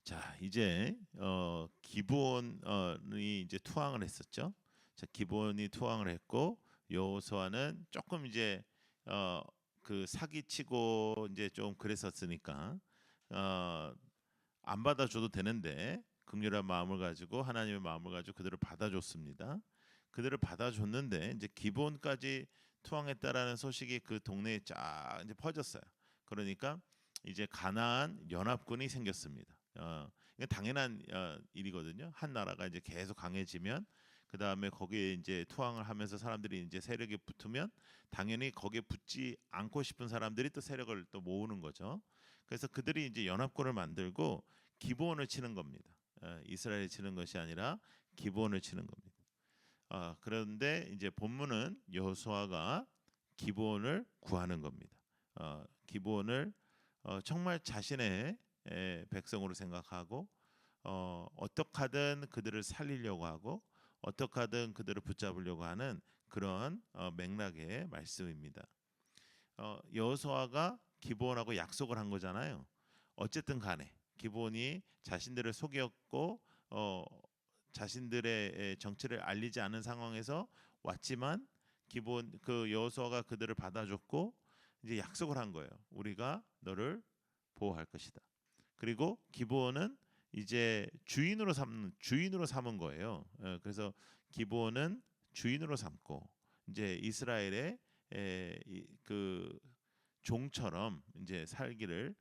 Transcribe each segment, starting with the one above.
자, 이제 기브온이 이제 투항을 했었죠. 자, 기브온이 투항을 했고 여호수아는 조금 이제 어, 그 사기치고 이제 좀 그랬었으니까 어, 안 받아줘도 되는데 긍휼한 마음을 가지고 하나님의 마음을 가지고 그들을 받아줬습니다. 그들을 받아줬는데 이제 기브온까지 투항했다라는 소식이 그 동네에 쫙 이제 퍼졌어요. 그러니까 이제 가나안 연합군이 생겼습니다. 이건 당연한 일이거든요. 한 나라가 이제 계속 강해지면 그 다음에 거기에 이제 투항을 하면서 사람들이 이제 세력이 붙으면 당연히 거기에 붙지 않고 싶은 사람들이 또 세력을 또 모으는 거죠. 그래서 그들이 이제 연합군을 만들고 기브온을 치는 겁니다. 이스라엘이 치는 것이 아니라 기브온을 치는 겁니다. 그런데 이제 본문은 여호수아가 기브온을 구하는 겁니다. 기브온을 정말 자신의 백성으로 생각하고 어떻게 하든 그들을 살리려고 하고 어떻게 하든 그들을 붙잡으려고 하는 그런 맥락의 말씀입니다. 여호수아가 기브온하고 약속을 한 거잖아요. 어쨌든 간에 기브온이 자신들을 속였고 자신들의 정체를 알리지 않은 상황에서 왔지만 기브온 그 여호수아가 그들을 받아줬고 이제 약속을 한 거예요. 우리가 너를 보호할 것이다. 그리고 기브온은 이제 주인으로 삼은 거예요. 그래서 기브온은 주인으로 삼고 이제 이스라엘의 그 종처럼 이제 살기를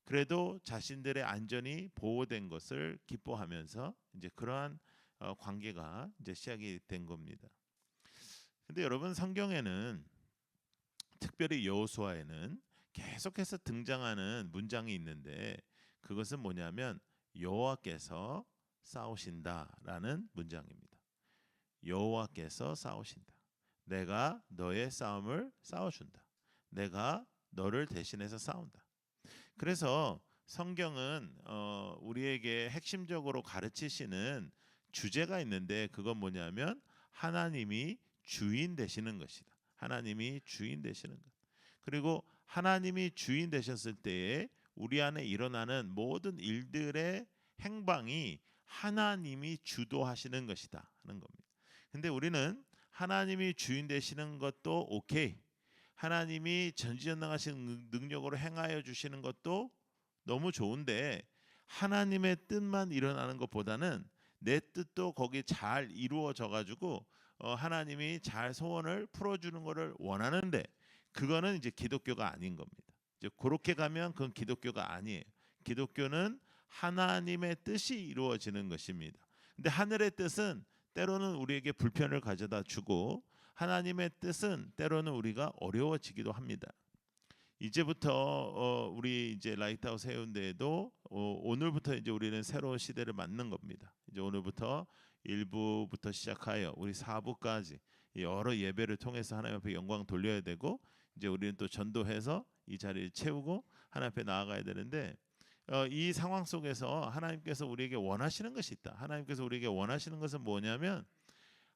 그래도 자신들의 안전이 보호된 것을 기뻐하면서 이제 그러한 관계가 이제 시작이 된 겁니다. 근데 여러분 성경에는 특별히 여호수아에는 계속해서 등장하는 문장이 있는데 그것은 뭐냐면 여호와께서 싸우신다라는 문장입니다. 여호와께서 싸우신다. 내가 너의 싸움을 싸워준다. 내가 너를 대신해서 싸운다. 그래서 성경은 우리에게 핵심적으로 가르치시는 주제가 있는데 그건 뭐냐면 하나님이 주인 되시는 것이다. 하나님이 주인 되시는 것. 그리고 하나님이 주인 되셨을 때에 우리 안에 일어나는 모든 일들의 행방이 하나님이 주도하시는 것이다 하는 겁니다. 근데 우리는 하나님이 주인 되시는 것도 오케이. 하나님이 전지전능하신 능력으로 행하여 주시는 것도 너무 좋은데 하나님의 뜻만 일어나는 것보다는 내 뜻도 거기 잘 이루어져 가지고 하나님이 잘 소원을 풀어주는 것을 원하는데 그거는 이제 기독교가 아닌 겁니다. 이제 그렇게 가면 그건 기독교가 아니에요. 기독교는 하나님의 뜻이 이루어지는 것입니다. 근데 하늘의 뜻은 때로는 우리에게 불편을 가져다 주고 하나님의 뜻은 때로는 우리가 어려워지기도 합니다. 이제부터 우리 이제 라이트하우스 해운대에도 오늘부터 이제 우리는 새로운 시대를 맞는 겁니다. 이제 오늘부터 1부부터 시작하여 우리 4부까지 여러 예배를 통해서 하나님 앞에 영광 돌려야 되고 이제 우리는 또 전도해서 이 자리를 채우고 하나님 앞에 나아가야 되는데 이 상황 속에서 하나님께서 우리에게 원하시는 것이 있다. 하나님께서 우리에게 원하시는 것은 뭐냐면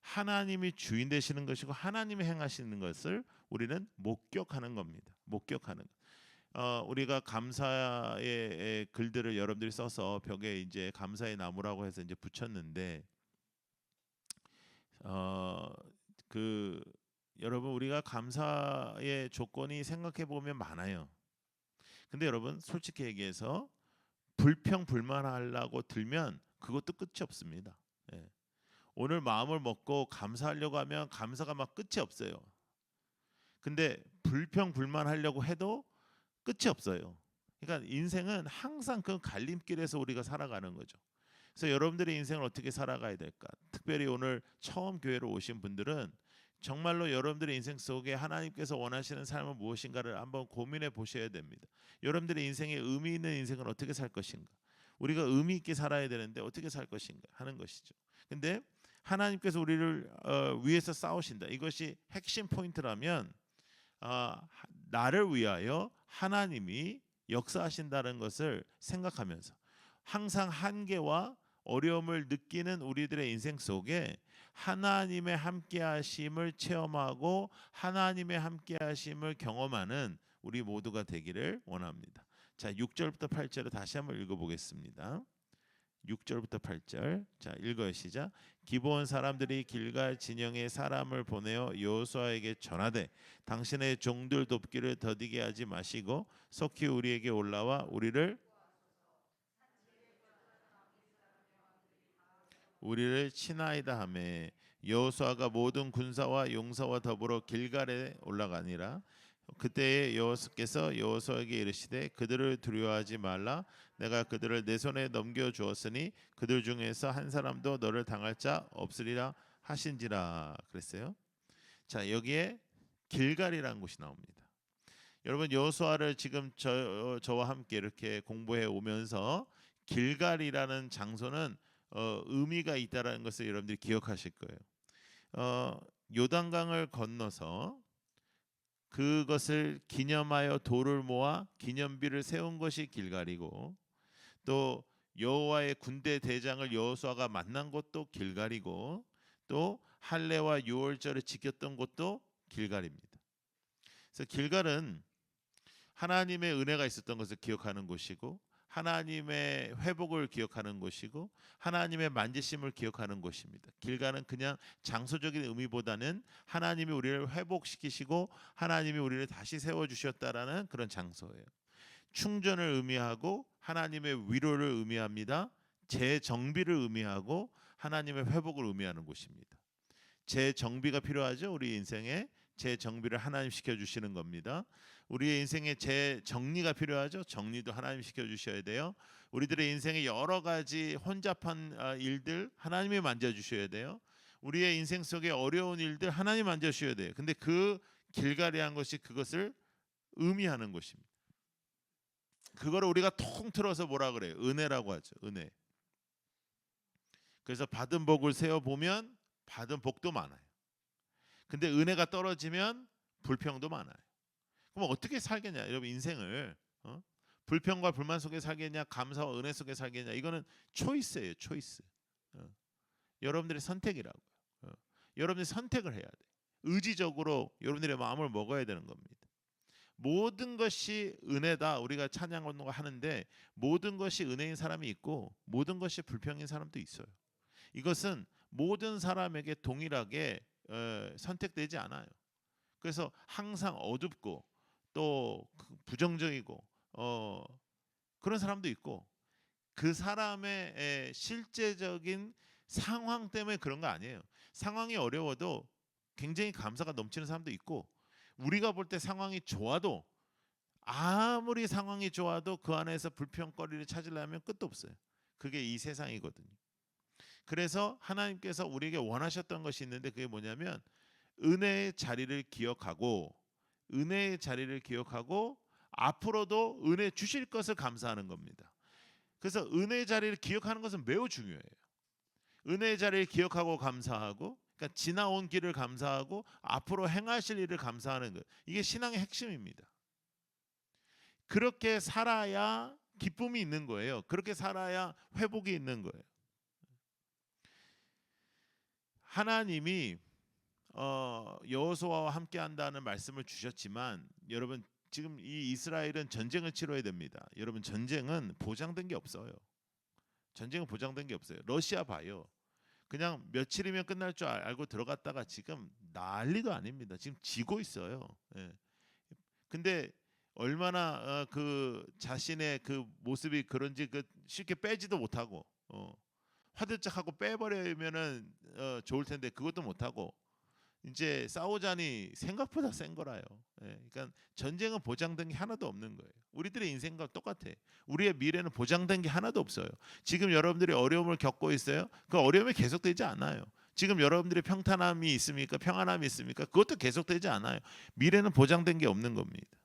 하나님이 주인 되시는 것이고 하나님이 행하시는 것을 우리는 목격하는 겁니다. 목격하는 것. 우리가 감사의 글들을 여러분들이 써서 벽에 이제 감사의 나무라고 해서 이제 붙였는데 그 여러분 우리가 감사의 조건이 생각해 보면 많아요. 근데 여러분 솔직히 얘기해서 불평불만하려고 들면 그것도 끝이 없습니다. 예. 오늘 마음을 먹고 감사하려고 하면 감사가 막 끝이 없어요. 근데 불평불만하려고 해도 끝이 없어요. 그러니까 인생은 항상 그 갈림길에서 우리가 살아가는 거죠. 그래서 여러분들의 인생을 어떻게 살아가야 될까? 특별히 오늘 처음 교회로 오신 분들은 정말로 여러분들의 인생 속에 하나님께서 원하시는 삶은 무엇인가를 한번 고민해 보셔야 됩니다. 여러분들의 인생에 의미 있는 인생을 어떻게 살 것인가? 우리가 의미 있게 살아야 되는데 어떻게 살 것인가 하는 것이죠. 근데 하나님께서 우리를 위해서 싸우신다. 이것이 핵심 포인트라면 나를 위하여 하나님이 역사하신다는 것을 생각하면서 항상 한계와 어려움을 느끼는 우리들의 인생 속에 하나님의 함께하심을 체험하고 하나님의 함께하심을 경험하는 우리 모두가 되기를 원합니다. 자, 6절부터 8절을 다시 한번 읽어보겠습니다. 6절부터 8절. 자, 읽어요. 시작. 기브온 사람들이 길갈 진영에 사람을 보내어 여호수아에게 전하되 당신의 종들 돕기를 더디게 하지 마시고 속히 우리에게 올라와 우리를 치나이다 하매 여호수아가 모든 군사와 용사와 더불어 길갈에 올라가니라. 그때에 여호와께서 여호수아에게 이르시되 그들을 두려워하지 말라. 내가 그들을 내 손에 넘겨 주었으니 그들 중에서 한 사람도 너를 당할 자 없으리라 하신지라 그랬어요. 자, 여기에 길갈이라는 곳이 나옵니다. 여러분, 여호수아를 지금 저와 함께 이렇게 공부해 오면서 길갈이라는 장소는 의미가 있다라는 것을 여러분들이 기억하실 거예요. 요단강을 건너서 그것을 기념하여 돌을 모아 기념비를 세운 것이 길갈이고, 또 여호와의 군대 대장을 여호수아가 만난 곳도 길갈이고, 또 할례와 유월절을 지켰던 곳도 길갈입니다. 그래서 길갈은 하나님의 은혜가 있었던 것을 기억하는 곳이고, 하나님의 회복을 기억하는 곳이고, 하나님의 만지심을 기억하는 곳입니다. 길갈은 그냥 장소적인 의미보다는 하나님이 우리를 회복시키시고 하나님이 우리를 다시 세워주셨다라는 그런 장소예요. 충전을 의미하고 하나님의 위로를 의미합니다. 재정비를 의미하고 하나님의 회복을 의미하는 곳입니다. 재정비가 필요하죠. 우리 인생에 재정비를 하나님 시켜주시는 겁니다. 우리의 인생에 재정리가 필요하죠. 정리도 하나님 시켜주셔야 돼요. 우리들의 인생에 여러 가지 혼잡한 일들 하나님이 만져주셔야 돼요. 우리의 인생 속에 어려운 일들 하나님 만져주셔야 돼요. 근데 그 길갈이한 것이 그것을 의미하는 것입니다. 그거를 우리가 통틀어서 뭐라 그래요? 은혜라고 하죠. 은혜. 그래서 받은 복을 세어보면 받은 복도 많아요. 근데 은혜가 떨어지면 불평도 많아요. 그럼 어떻게 살겠냐? 여러분, 인생을 불평과 불만 속에 살겠냐, 감사와 은혜 속에 살겠냐? 이거는 초이스예요. 초이스. 여러분들의 선택이라고요. 여러분들이 선택을 해야 돼. 의지적으로 여러분들의 마음을 먹어야 되는 겁니다. 모든 것이 은혜다. 우리가 찬양하는 거 하는데 모든 것이 은혜인 사람이 있고 모든 것이 불평인 사람도 있어요. 이것은 모든 사람에게 동일하게 선택되지 않아요. 그래서 항상 어둡고 또 부정적이고 그런 사람도 있고, 그 사람의 실제적인 상황 때문에 그런 거 아니에요. 상황이 어려워도 굉장히 감사가 넘치는 사람도 있고, 우리가 볼 때 상황이 좋아도 아무리 상황이 좋아도 그 안에서 불평거리를 찾으려면 끝도 없어요. 그게 이 세상이거든요. 그래서 하나님께서 우리에게 원하셨던 것이 있는데 그게 뭐냐면 은혜의 자리를 기억하고 앞으로도 은혜 주실 것을 감사하는 겁니다. 그래서 은혜의 자리를 기억하는 것은 매우 중요해요. 은혜의 자리를 기억하고 감사하고, 그러니까 지나온 길을 감사하고 앞으로 행하실 일을 감사하는 것, 이게 신앙의 핵심입니다. 그렇게 살아야 기쁨이 있는 거예요. 그렇게 살아야 회복이 있는 거예요. 하나님이 여호수아와 함께 한다는 말씀을 주셨지만, 여러분 지금 이 이스라엘은 전쟁을 치러야 됩니다. 여러분, 전쟁은 보장된 게 없어요. 전쟁은 보장된 게 없어요. 러시아 봐요. 그냥 며칠이면 끝날 줄 알고 들어갔다가 지금 난리도 아닙니다. 지금 지고 있어요. 예. 근데 얼마나 그 자신의 그 모습이 그런지 쉽게 빼지도 못하고 화들짝 하고 빼버리면은 좋을 텐데 그것도 못하고 이제 싸우자니 생각보다 센 거라요. 예, 그러니까 전쟁은 보장된 게 하나도 없는 거예요. 우리들의 인생과 똑같아. 우리의 미래는 보장된 게 하나도 없어요. 지금 여러분들이 어려움을 겪고 있어요. 그 어려움이 계속되지 않아요. 지금 여러분들이 평탄함이 있습니까? 평안함이 있습니까? 그것도 계속되지 않아요. 미래는 보장된 게 없는 겁니다.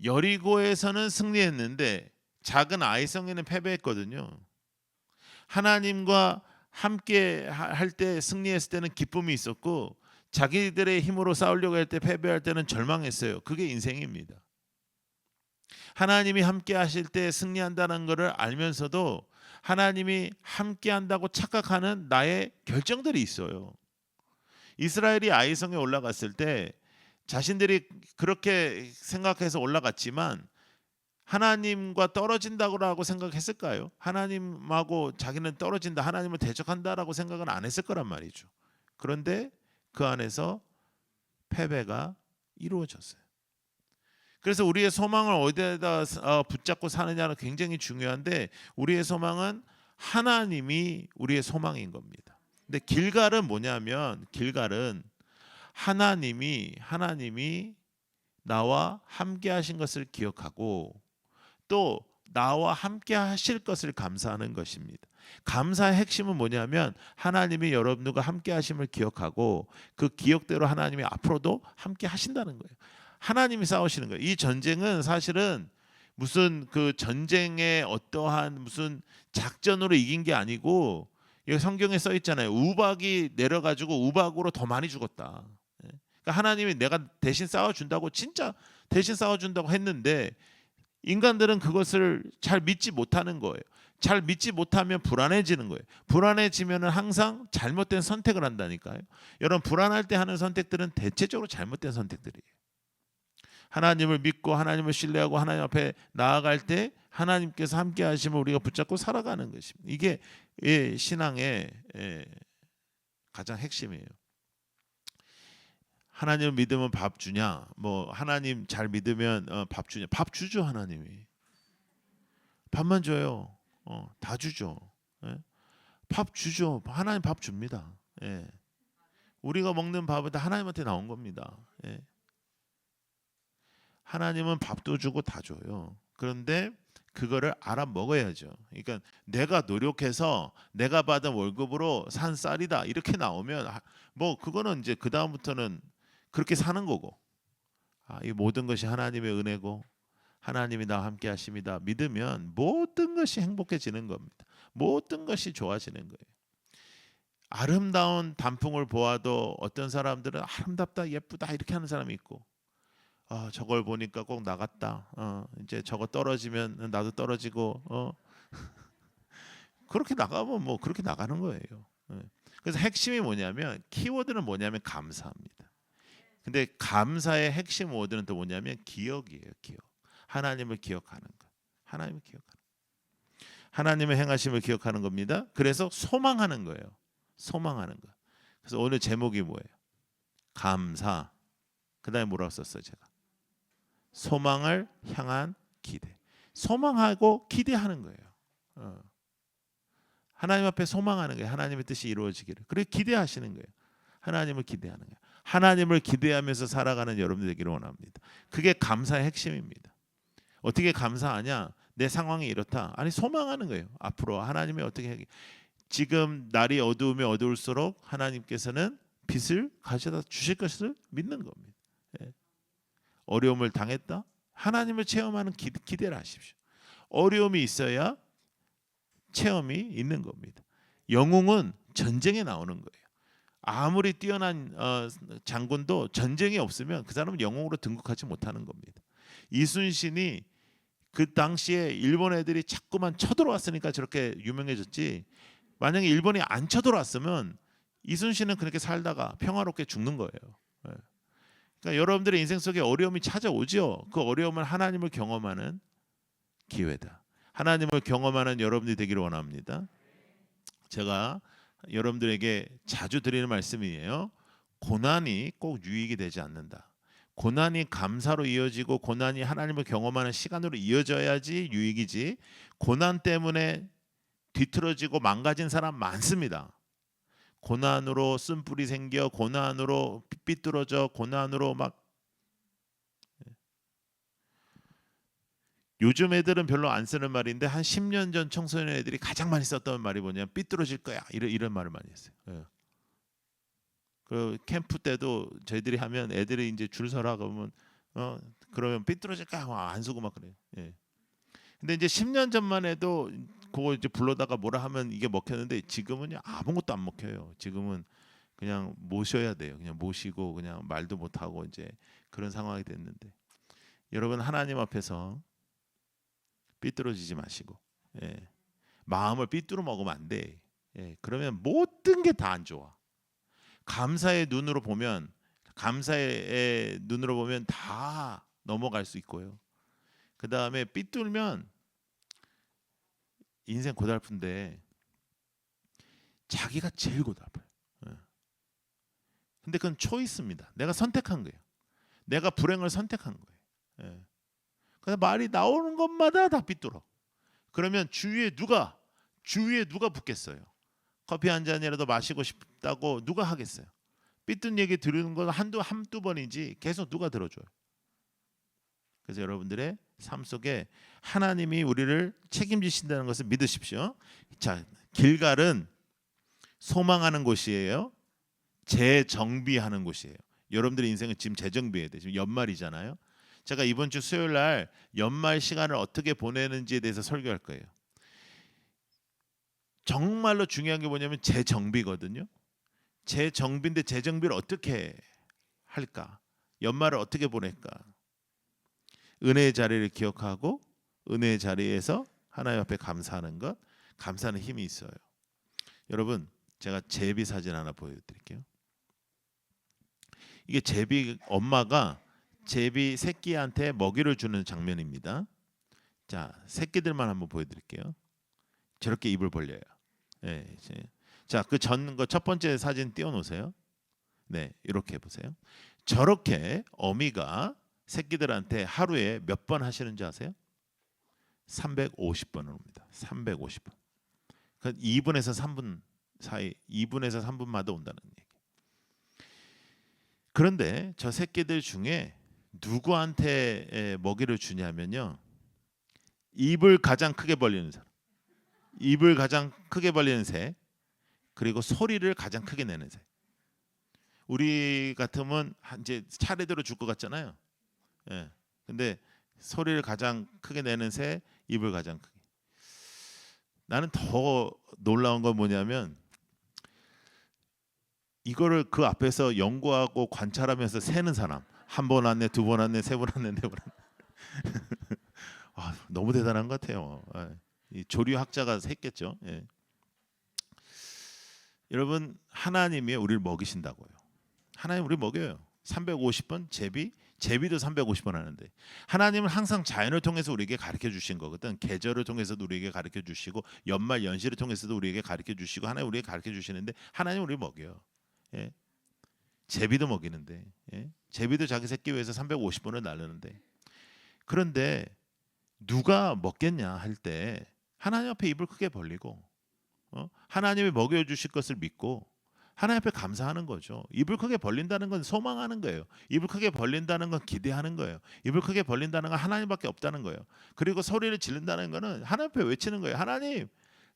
여리고에서는 승리했는데 작은 아이성에는 패배했거든요. 하나님과 함께 할 때 승리했을 때는 기쁨이 있었고, 자기들의 힘으로 싸우려고 할 때 패배할 때는 절망했어요. 그게 인생입니다. 하나님이 함께 하실 때 승리한다는 것을 알면서도 하나님이 함께 한다고 착각하는 나의 결정들이 있어요. 이스라엘이 아이성에 올라갔을 때 자신들이 그렇게 생각해서 올라갔지만 하나님과 떨어진다고 생각했을까요? 하나님하고 자기는 떨어진다, 하나님을 대적한다라고 생각은 안 했을 거란 말이죠. 그런데 그 안에서 패배가 이루어졌어요. 그래서 우리의 소망을 어디에다 붙잡고 사느냐는 굉장히 중요한데, 우리의 소망은 하나님이 우리의 소망인 겁니다. 근데 길갈은 뭐냐면, 길갈은 하나님이 나와 함께 하신 것을 기억하고 또 나와 함께 하실 것을 감사하는 것입니다. 감사의 핵심은 뭐냐면, 하나님이 여러분들과 함께 하심을 기억하고 그 기억대로 하나님이 앞으로도 함께 하신다는 거예요. 하나님이 싸우시는 거예요. 이 전쟁은 사실은 무슨 그 전쟁의 어떠한 무슨 작전으로 이긴 게 아니고, 여기 성경에 써 있잖아요. 우박이 내려가지고 우박으로 더 많이 죽었다. 그러니까 하나님이 내가 대신 싸워준다고, 진짜 대신 싸워준다고 했는데 인간들은 그것을 잘 믿지 못하는 거예요. 잘 믿지 못하면 불안해지는 거예요. 불안해지면은 항상 잘못된 선택을 한다니까요. 여러분, 불안할 때 하는 선택들은 대체적으로 잘못된 선택들이에요. 하나님을 믿고 하나님을 신뢰하고 하나님 앞에 나아갈 때 하나님께서 함께 하시면 우리가 붙잡고 살아가는 것입니다. 이게 신앙의 가장 핵심이에요. 하나님을 믿으면 밥 주냐? 뭐 하나님 잘 믿으면 밥 주냐? 밥 주죠. 하나님이 밥만 줘요. 다 주죠. 예? 밥 주죠. 하나님 밥 줍니다. 예. 우리가 먹는 밥은 다 하나님한테 나온 겁니다. 예. 하나님은 밥도 주고 다 줘요. 그런데 그거를 알아 먹어야죠. 그러니까 내가 노력해서 내가 받은 월급으로 산 쌀이다 이렇게 나오면 뭐 그거는 이제 그 다음부터는 그렇게 사는 거고, 이 모든 것이 하나님의 은혜고 하나님이 나와 함께 하십니다 믿으면 모든 것이 행복해지는 겁니다. 모든 것이 좋아지는 거예요. 아름다운 단풍을 보아도 어떤 사람들은 아름답다 예쁘다 이렇게 하는 사람이 있고, 저걸 보니까 꼭 나갔다. 이제 저거 떨어지면 나도 떨어지고 그렇게 나가면 뭐 그렇게 나가는 거예요. 그래서 핵심이 뭐냐면, 키워드는 뭐냐면 감사합니다. 근데 감사의 핵심 워드는 또 뭐냐면 기억이에요. 기억. 하나님을 기억하는 것. 하나님을 기억하는 것. 하나님의 행하심을 기억하는 겁니다. 그래서 소망하는 거예요. 소망하는 것. 그래서 오늘 제목이 뭐예요? 감사. 그다음에 뭐라고 썼어요 제가? 소망을 향한 기대. 소망하고 기대하는 거예요. 하나님 앞에 소망하는 거예요. 하나님의 뜻이 이루어지기를. 그리고 기대하시는 거예요. 하나님을 기대하는 거예요. 하나님을 기대하면서 살아가는 여러분들 되기를 원합니다. 그게 감사의 핵심입니다. 어떻게 감사하냐? 내 상황이 이렇다. 아니, 소망하는 거예요. 앞으로 하나님이 어떻게 하기. 지금 날이 어두우면 어두울수록 하나님께서는 빛을 가져다 주실 것을 믿는 겁니다. 어려움을 당했다? 하나님을 체험하는 기대를 하십시오. 어려움이 있어야 체험이 있는 겁니다. 영웅은 전쟁에 나오는 거예요. 아무리 뛰어난 장군도 전쟁이 없으면 그 사람은 영웅으로 등극하지 못하는 겁니다. 이순신이 그 당시에 일본 애들이 자꾸만 쳐들어왔으니까 저렇게 유명해졌지, 만약에 일본이 안 쳐들어왔으면 이순신은 그렇게 살다가 평화롭게 죽는 거예요. 그러니까 여러분들의 인생 속에 어려움이 찾아오죠. 그 어려움을 하나님을 경험하는 기회다. 하나님을 경험하는 여러분들이 되기를 원합니다. 제가 여러분들에게 자주 드리는 말씀이에요. 고난이 꼭 유익이 되지 않는다. 고난이 감사로 이어지고 고난이 하나님을 경험하는 시간으로 이어져야지 유익이지, 고난 때문에 뒤틀어지고 망가진 사람 많습니다. 고난으로 쓴뿌리 생겨, 고난으로 삐뚤어져, 고난으로 막. 요즘 애들은 별로 안 쓰는 말인데 한 10년 전 청소년 애들이 가장 많이 썼던 말이 뭐냐면 삐뚤어질 거야, 이런 말을 많이 했어요. 그 캠프 때도 저희들이 하면 애들이 이제 줄 서라 그러면 그러면 삐뚤어질까 안 쓰고 막 그래요. 근데 이제 10년 전만 해도 그거 이제 불러다가 뭐라 하면 이게 먹혔는데, 지금은요 아무것도 안 먹혀요. 지금은 그냥 모셔야 돼요. 그냥 모시고 그냥 말도 못 하고 이제 그런 상황이 됐는데, 여러분 하나님 앞에서 삐뚤어지지 마시고, 마음을 삐뚤어 먹으면 안 돼. 그러면 모든 게 다 안 좋아. 감사의 눈으로 보면 다 넘어갈 수 있고요. 그 다음에 삐뚤면 인생 고달픈데 자기가 제일 고달파요. 근데 그건 초이스입니다. 내가 선택한 거예요. 내가 불행을 선택한 거예요. 그래서 말이 나오는 것마다 다 삐뚤어. 그러면 주위에 누가 붙겠어요? 커피 한 잔이라도 마시고 싶다고 누가 하겠어요? 삐뚤 얘기 들은 건 한두 번이지 계속 누가 들어줘요? 그래서 여러분들의 삶 속에 하나님이 우리를 책임지신다는 것을 믿으십시오. 자, 길갈은 소망하는 곳이에요. 재정비하는 곳이에요. 여러분들의 인생은 지금 재정비해야 돼. 지금 연말이잖아요. 제가 이번 주 수요일 날 연말 시간을 어떻게 보내는지에 대해서 설교할 거예요. 정말로 중요한 게 뭐냐면 재정비거든요. 재정비인데 재정비를 어떻게 할까? 연말을 어떻게 보낼까? 은혜의 자리를 기억하고 은혜의 자리에서 하나님 앞에 감사하는 것, 감사하는 힘이 있어요. 여러분, 제가 제비 사진 하나 보여드릴게요. 이게 제비 엄마가 제비 새끼한테 먹이를 주는 장면입니다. 자, 새끼들만 한번 보여드릴게요. 저렇게 입을 벌려요. 네, 자, 그 전 거 첫 번째 사진 띄워놓으세요. 네, 이렇게 해보세요. 저렇게 어미가 새끼들한테 하루에 몇 번 하시는지 아세요? 350번을 옵니다. 350번. 그 2분에서 3분 사이, 2분에서 3분마다 온다는 얘기. 그런데 저 새끼들 중에 누구한테 먹이를 주냐면요, 입을 가장 크게 벌리는 사람, 입을 가장 크게 벌리는 새, 그리고 소리를 가장 크게 내는 새. 우리 같으면 이제 차례대로 줄 것 같잖아요. 예. 근데 소리를 가장 크게 내는 새, 입을 가장 크게. 나는 더 놀라운 건 뭐냐면 이거를 그 앞에서 연구하고 관찰하면서 세는 사람. 한 번 왔네, 두 번 왔네, 세 번 왔네, 네 번 왔네. 아, 너무 대단한 것 같아요. 이 조류학자가 했겠죠. 예. 여러분, 하나님이 우리를 먹이신다고요. 하나님 우리 먹여요. 350번 제비도 350번 하는데, 하나님은 항상 자연을 통해서 우리에게 가르쳐 주신 거거든. 계절을 통해서도 우리에게 가르쳐 주시고 연말 연시를 통해서도 우리에게 가르쳐 주시고 하나님 우리에게 가르쳐 주시는데, 하나님 우리 먹여요. 예? 제비도 먹이는데, 예? 제비도 자기 새끼 위해서 350번을 날르는데, 그런데 누가 먹겠냐 할 때 하나님 앞에 입을 크게 벌리고 하나님이 먹여주실 것을 믿고 하나님 앞에 감사하는 거죠. 입을 크게 벌린다는 건 소망하는 거예요. 입을 크게 벌린다는 건 기대하는 거예요. 입을 크게 벌린다는 건 하나님밖에 없다는 거예요. 그리고 소리를 지른다는 거는 하나님 앞에 외치는 거예요. 하나님,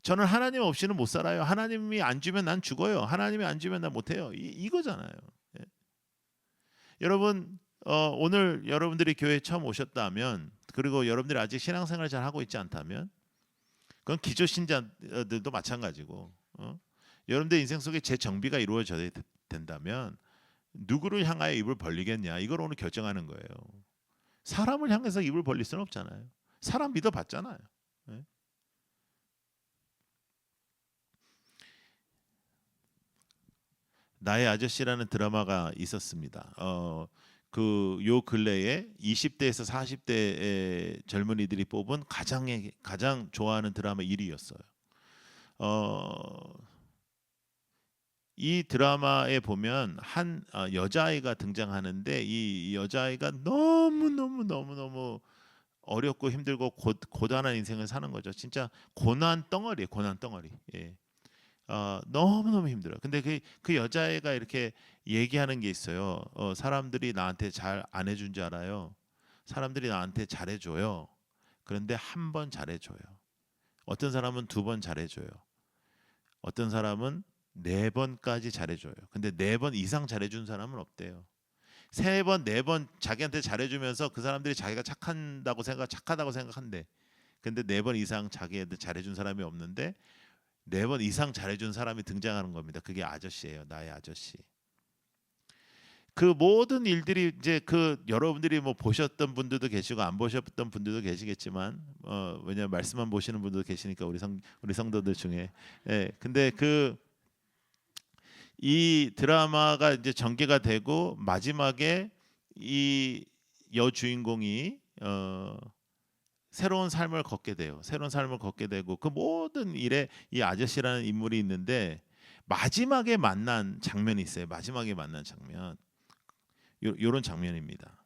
저는 하나님 없이는 못 살아요. 하나님이 안 주면 난 죽어요. 하나님이 안 주면 난 못해요. 이거잖아요. 예. 여러분, 오늘 여러분들이 교회에 처음 오셨다면, 그리고 여러분들이 아직 신앙생활을 잘 하고 있지 않다면, 그건 기존 신자들도 마찬가지고, 여러분들 인생 속에 재정비가 이루어져야 된다면 누구를 향하여 입을 벌리겠냐, 이걸 오늘 결정하는 거예요. 사람을 향해서 입을 벌릴 수는 없잖아요. 사람 믿어봤잖아요. 네? 나의 아저씨라는 드라마가 있었습니다. 요 근래에 20대에서 40대의 젊은이들이 뽑은 가장 좋아하는 드라마 1위였어요. 이 드라마에 보면 한 여자아이가 등장하는데, 이 여자아이가 너무 어렵고 힘들고 고단한 인생을 사는 거죠. 진짜 고난 덩어리예요. 고난 덩어리. 예. 너무너무 힘들어요. 근데 그 여자애가 이렇게 얘기하는 게 있어요. 사람들이 나한테 잘 안 해준 줄 알아요. 사람들이 나한테 잘해줘요. 그런데 한 번 잘해줘요. 어떤 사람은 2번 잘해줘요. 어떤 사람은 4번까지 잘해줘요. 근데 4번 이상 잘해준 사람은 없대요. 3번, 4번 자기한테 잘해주면서 그 사람들이 자기가 착하다고 생각한대. 근데 4번 이상 자기한테 잘해준 사람이 없는데 4번 이상 잘해준 사람이 등장하는 겁니다. 그게 아저씨예요. 나의 아저씨. 그 모든 일들이 이제 여러분들이 뭐 보셨던 분들도 계시고 안 보셨던 분들도 계시겠지만, 왜냐면 말씀만 보시는 분도 계시니까 우리 성도들 중에. 예. 근데 이 드라마가 이제 전개가 되고 마지막에 이 여주인공이 새로운 삶을 걷게 돼요. 새로운 삶을 걷게 되고 그 모든 일에 이 아저씨라는 인물이 있는데 마지막에 만난 장면이 있어요. 마지막에 만난 장면. 요런 장면입니다.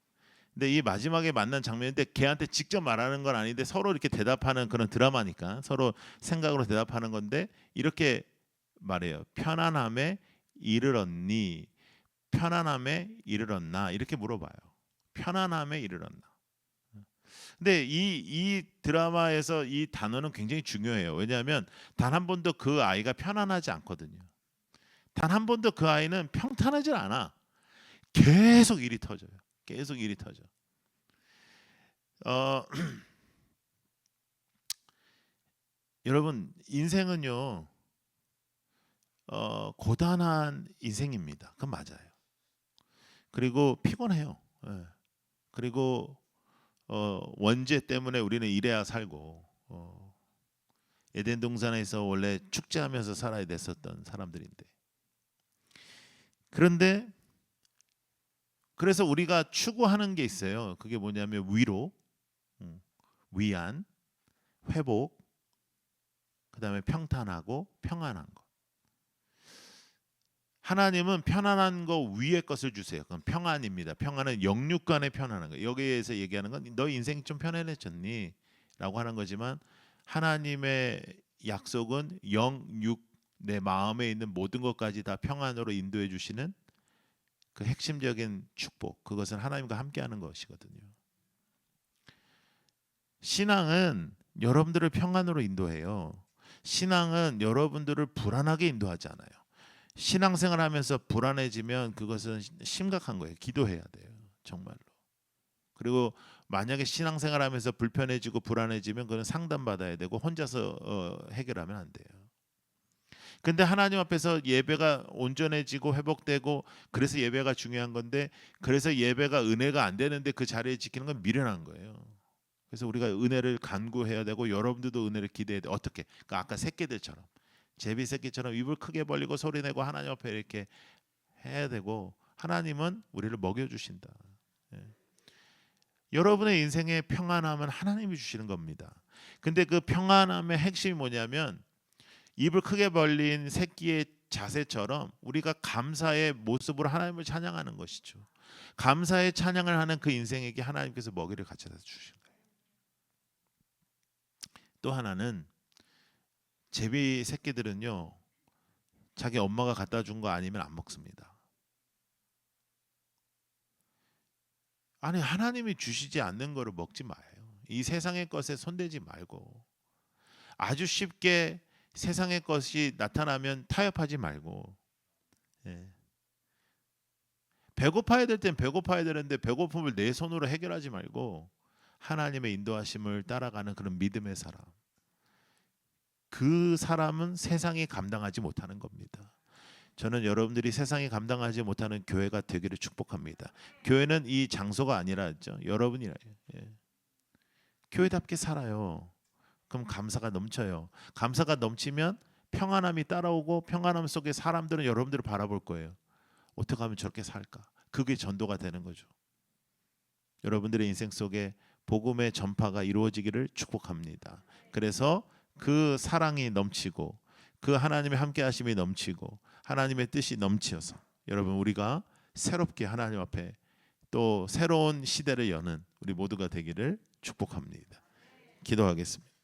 근데 이 마지막에 만난 장면인데 걔한테 직접 말하는 건 아닌데 서로 이렇게 대답하는 그런 드라마니까 서로 생각으로 대답하는 건데 이렇게 말해요. 편안함에 이르렀니? 편안함에 이르렀나? 이렇게 물어봐요. 편안함에 이르렀나? 근데 이 드라마에서 이 단어는 굉장히 중요해요. 왜냐하면 단 한 번도 그 아이가 편안하지 않거든요. 단 한 번도 그 아이는 평탄하지 않아. 계속 일이 터져요. 계속 일이 터져. 어, 여러분 인생은요 고단한 인생입니다. 그건 맞아요. 그리고 피곤해요. 예. 그리고 원죄 때문에 우리는 이래야 살고 에덴 동산에서 원래 축제하면서 살아야 됐었던 사람들인데 그런데 그래서 우리가 추구하는 게 있어요. 그게 뭐냐면 위로, 위안, 회복, 그다음에 평탄하고 평안한 거. 하나님은 편안한 거 위의 것을 주세요. 그건 평안입니다. 평안은 영육간의 편안한 거. 여기에서 얘기하는 건 너 인생 좀 편안해졌니? 라고 하는 거지만 하나님의 약속은 영육 내 마음에 있는 모든 것까지 다 평안으로 인도해 주시는 그 핵심적인 축복. 그것은 하나님과 함께하는 것이거든요. 신앙은 여러분들을 평안으로 인도해요. 신앙은 여러분들을 불안하게 인도하지 않아요. 신앙생활 하면서 불안해지면 그것은 심각한 거예요. 기도해야 돼요. 정말로. 그리고 만약에 신앙생활 하면서 불편해지고 불안해지면 그건 상담받아야 되고 혼자서 해결하면 안 돼요. 근데 하나님 앞에서 예배가 온전해지고 회복되고 그래서 예배가 중요한 건데 그래서 예배가 은혜가 안 되는데 그 자리에 지키는 건 미련한 거예요. 그래서 우리가 은혜를 간구해야 되고 여러분들도 은혜를 기대해야 돼. 어떻게? 그러니까 아까 새끼들처럼 제비 새끼처럼 입을 크게 벌리고 소리내고 하나님 앞에 이렇게 해야 되고 하나님은 우리를 먹여주신다. 예. 여러분의 인생의 평안함은 하나님이 주시는 겁니다. 근데 그 평안함의 핵심이 뭐냐면 입을 크게 벌린 새끼의 자세처럼 우리가 감사의 모습으로 하나님을 찬양하는 것이죠. 감사의 찬양을 하는 그 인생에게 하나님께서 먹이를 가져다 주시는 거예요. 또 하나는 제비 새끼들은요 자기 엄마가 갖다 준 거 아니면 안 먹습니다. 아니 하나님이 주시지 않는 거를 먹지 마요. 이 세상의 것에 손대지 말고 아주 쉽게 세상의 것이 나타나면 타협하지 말고 예. 배고파야 될 땐 배고파야 되는데 배고픔을 내 손으로 해결하지 말고 하나님의 인도하심을 따라가는 그런 믿음의 사람. 그 사람은 세상이 감당하지 못하는 겁니다. 저는 여러분들이 세상이 감당하지 못하는 교회가 되기를 축복합니다. 교회는 이 장소가 아니라 여러분이라. 예. 교회답게 살아요. 그럼 감사가 넘쳐요. 감사가 넘치면 평안함이 따라오고 평안함 속에 사람들은 여러분들을 바라볼 거예요. 어떻게 하면 저렇게 살까? 그게 전도가 되는 거죠. 여러분들의 인생 속에 복음의 전파가 이루어지기를 축복합니다. 그래서 그 사랑이 넘치고 그 하나님의 함께하심이 넘치고 하나님의 뜻이 넘치어서 여러분 우리가 새롭게 하나님 앞에 또 새로운 시대를 여는 우리 모두가 되기를 축복합니다. 기도하겠습니다.